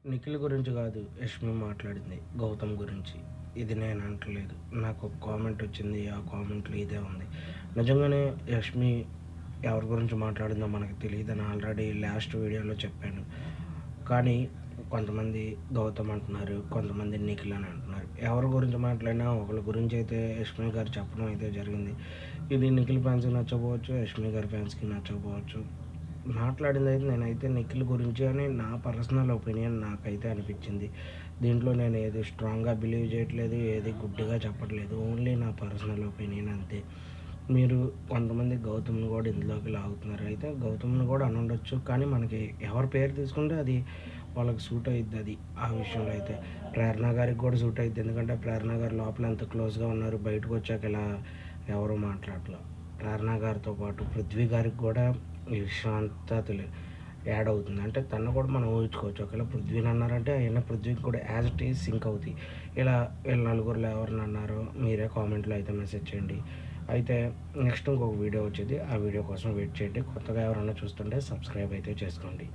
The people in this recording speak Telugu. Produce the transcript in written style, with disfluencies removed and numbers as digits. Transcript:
నిఖిల్ గురించి కాదు యష్మి మాట్లాడింది. గౌతమ్ గురించి. ఇది నేను అంటలేదు. నాకు ఒక కామెంట్ వచ్చింది. ఆ కామెంట్‌లో ఇదే ఉంది. నిజంగానే యష్మి ఎవరి గురించి మాట్లాడిందో మనకు తెలీదని ఆల్రెడీ లాస్ట్ వీడియోలో చెప్పాను. కానీ కొంతమంది గౌతమ్ అంటున్నారు. కొంతమంది నిఖిల్ అని అంటున్నారు. ఎవరి గురించి మాట్లాడినా ఒకళ్ళ గురించి అయితే యష్మి గారు చెప్పడం అయితే జరిగింది. ఇది నిఖిల్ ఫ్యాన్స్‌కి నచ్చకపోవచ్చు. యష్మి గారి ఫ్యాన్స్‌కి నచ్చకపోవచ్చు. మాట్లాడిందైతే నేనైతే నిఖిల్ గురించి అని నా పర్సనల్ ఒపీనియన్ నాకైతే అనిపించింది. దీంట్లో నేను ఏది స్ట్రాంగ్‌గా బిలీవ్ చేయట్లేదు. ఏది గుడ్డిగా చెప్పట్లేదు. ఓన్లీ నా పర్సనల్ ఒపీనియన్ అంతే. మీరు కొంతమంది గౌతమ్‌ని కూడా ఇందులోకి లాగుతున్నారు. అయితే గౌతమ్‌ని కూడా అనుండొచ్చు. కానీ మనకి ఎవరి పేరు తీసుకుంటే అది వాళ్ళకి సూట్ అయిద్దది. ఆ విషయంలో అయితే. ప్రేరణ గారికి కూడా సూట్ అయిద్ది. ఎందుకంటే ప్రేరణ గారు లోపల ఎంత క్లోజ్‌గా ఉన్నారు. బయటకొచ్చాక ఇలా ఎవరు మాట్లాడట్ల. ప్రేరణ గారితో పాటు పృథ్వీ గారికి కూడా ఈ విషయం అంతా యాడ్ అవుతుంది. అంటే తనను కూడా మనం ఊహించుకోవచ్చు. ఒకవేళ పృథ్వీని అన్నారంటే అయిన పృథ్వీకి కూడా యాజ్ ఇట్ ఈజ్ సింక్ అవుతాయి. ఇలా వీళ్ళ నలుగురిలో ఎవరిని అన్నారో మీరే కామెంట్‌లో అయితే మెసేజ్ చేయండి. అయితే నెక్స్ట్ ఇంకొక వీడియో వచ్చేది. ఆ వీడియో కోసం వెయిట్ చేయండి. కొత్తగా ఎవరైనా చూస్తుంటే సబ్స్క్రైబ్ అయితే చేసుకోండి.